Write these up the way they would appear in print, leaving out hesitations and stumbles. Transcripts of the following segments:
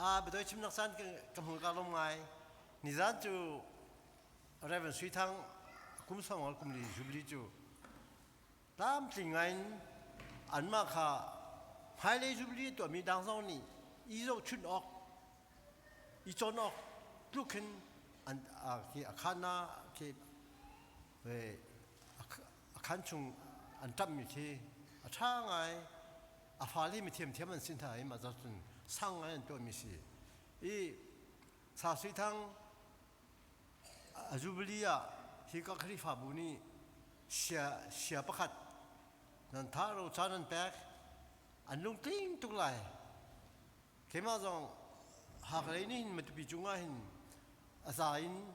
bây giờ chim nóc san cầm hồn cá lông ngay nizan chu Raven suy thăng cũng xong rồi cũng đi jubilee chu tam tình anh anh mà khá hai lê jubilee tuổi mình đang sống nè ý rồi chun ốc ý chọn ốc lúc hin anh khi khana khi về khán chung anh trầm như thế cha ngay phải lấy mình thiêm anh xin thay mà cho chúng sang anh tuổi mình xí ý sa suy thăng jubilee khi các khỉ phá bùn ní xia bắc khát nên thà rồi cha nên bẹc anh lung tinh tung lại khi mà rằng học lấy ní mình tụi bị chung anh zain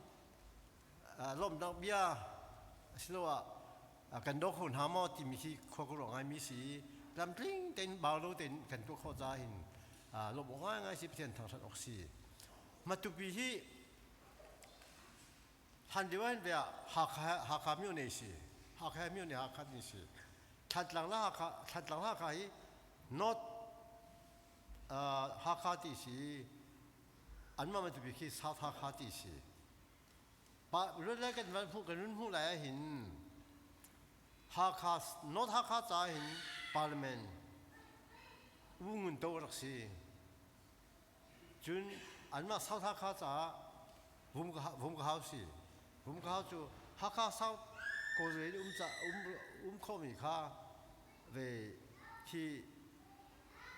lom đặc bia xin lỗiกันดอกหุ่นหามอที่มีที่ขวากรองไงมีสีลำทิ้งเต็นบาลูเต็นกันตัวข้อใจหินลมง่ายง่ายสิเพียนทางสันออกสีมาตุปีที่ทันเดียวกันเบียหักขามิวนี่สิหักขามิวนี่หักขานี่สิทัดหลังละหักขาฮีนอตหักขาที่สิอันมาตุปีที่สัตหักขาที่สิปะเรื่องแรกกันวันพูดกันรุ่นพูดอะไรหินฮักฮัสนอตฮักฮัสใจหินพาร์ลิเมนต์วุ้งเงินโตรักษีจุนอันมาสาวฮักฮัสใจวุ้มก็ฮาวสิวุ้มก็ฮาวจูฮักฮัสสาวก็เลยข้อมีค่าเวที่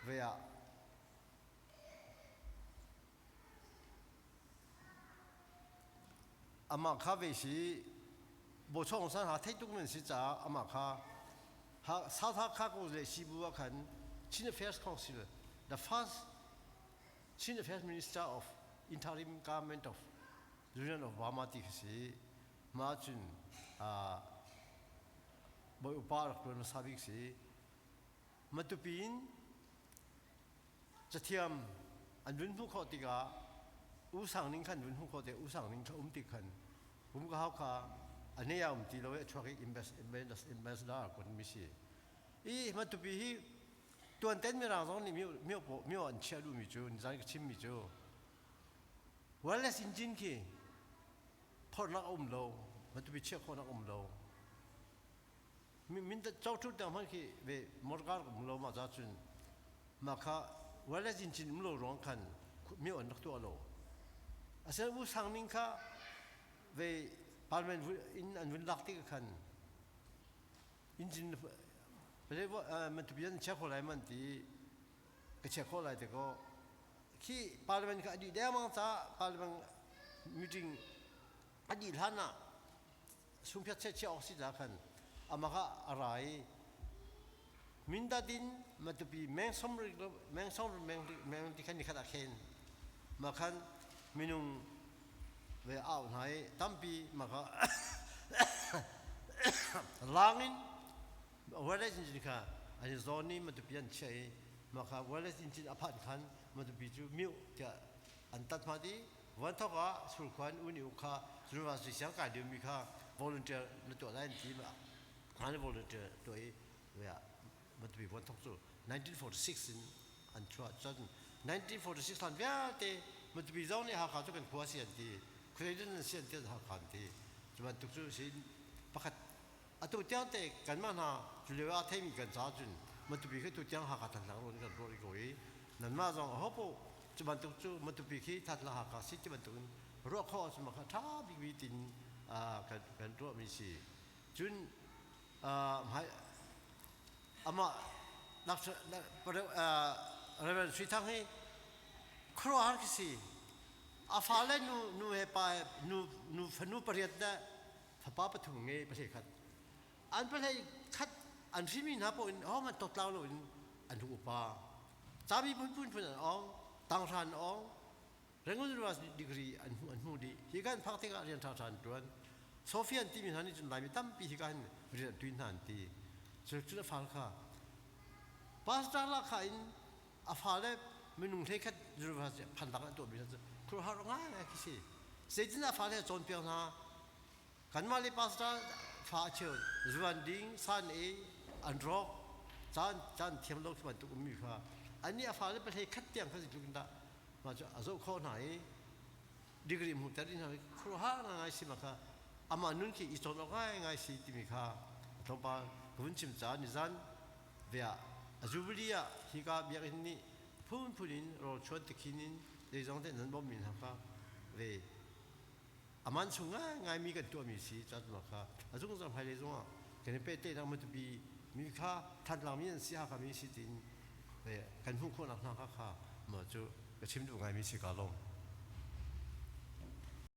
เวียอามาข้าเวสีบช่องสันหาเทคนิคนั้นสิจ้าอามาข้าสาวข้าก็เลยสิบัวขันชินเฟสคอนซิล the first Senior First Minister of Interim Government of the Union of Burma ที่สิมาจุนบอยอุปารักตัวนักสาบิกสิมาตุปีนจะเทียมอันรุ่นผู้ข้อติกาอุสังนิงขันรุ่นผู้ข้อติอุสังนิงขันติขันผมก็เขาข้าอันนี้ยามที่เราช่วยอินเวสต์คนมิสิมาตุปีที่ตัวเต้นมีร่างทรงนี่มีอันเชื่อดูมิจูนี่ใจก็ชิมมิจูวันละสินจินคีพอนักอมโลมาตุปีเชื่อคนนักอมโลมินจะเจ้าชุดเดิมที่เวมรดกอมโลมาจากจุนมาค่ะวันละสินจินมโลร้องคันมีอันนักตัวโลอาศัยอุสังนิงค่ะเวพาร์ลิเมนต์อันวินลักติกันอินจินเพราะว่ามันตุบีนเช็คอะไรมันที่ก็เช็คอะไรแต่ก็ที่พาร์ลิเมนต์ก็อดีตเดียวมั้งจ้าพาร์ลิเมนต์มีจริงอดีตท่านน่ะสุ่มพิจารณาออกสิจ้ากันอามาค่ะอะไรมินดาดินมันตุบีแมงส้มที่ขันนี่ขัดเคนมาขันมินุงเวอเอาไหนตั้มปีมาค่ะลางินวันละจริงๆค่ะอันนี้ตอนนี้มันจะเปลี่ยนใช่มาค่ะวันละจริงๆอภัยขันมันจะพิจูมิวจะอันตัดมาดีวันเท่ากับสุขวัญอุณิวค่ะสุนทรภเสียงการเดียวมีค่ะ volunteer ในตัวได้ทีมาหาใน volunteer ตัวเองเวลามันจะเป็นวันเท่ากับ1946อันชัวร์จน1946ตอนเวลาเตมันจะเป็นเจ้าเนี่ยหาข่าวทุกคนผัวเสียนทีคุณได้ยินเสียงเตี้ยหาข่าวทีจะมันทุกสิ่งประคัดตัวเจ้าเตะกันมาหาจุดเวลาเทมีกันจ้าจุนมันตุบีคือตัวเจ้าหากันหลังรุ่นกันรุ่นอีกวีนั่นมาจังฮอปจุมันตุจูมันตุบีคือทัดละหากันสิจุมันตุนรอข้อสมัครท้าบิวิตินกันตัวมีสิจุนให้อามานักเรื่องสุดท้ายครัวหาคิสิอาฟ้าเล่นนูเฮปายนูปริยัติฟ้าป้าปฐุมเงยประเทศขัดอันประเทศขัดอันฟิมินาปอินมันตกเล่าเลยอันถูกป่าสามีพูดต่างชาติเรื่องนี้ว่าดีกรีอันหูดีที่การพักที่การเรียนต่างชาติด้วยโซเฟียนที่มีฐานะจนหลายมีตั้มปีที่การเรียนด้วยนันทีจุดฟังค่ะภาษาละค่ะอินอาฟ้าเล่ไม่นุ่งเทคัดจุดว่าพันตักตัวมีทั้งครูหาร้องง่ายคิดสิเสร็จแล้วอาฟ้าเล่จนเพียงนะกันมาเลยภาษาฟ้าเชื่อจวนดิ้งสันอันรอกจานเทียมโลกที่มันตุกมีค่ะอันนี้อาฟ้าเล่ประเทศคัดเตียงเขาสิจุกันได้ มาจะอาศัยข้อไหนดีกรีมุตตินะครูฮาง่ายสิมาค่ะอามานุนที่อิสระง่ายสิที่มีค่ะทว่าคุณชิมจานิจันเวียอาจูบลียฮิกาเบียกินนี่พูนินเราชวนตะกินินในจังเตนั้นบ่มีนะค่ะเวอามันสุงง่ายมีกันตัวมีสิจัดมาค่ะอาจุงจะไปเลยจังอ่ะกันเป็นเตะทางมันจะมีค่ะทันหลังมีสิฮะค่ะมีสิตินเวกันพุ่งคนหนักค่ะมาจูก็ชิมดูง่ายมีสิกาลง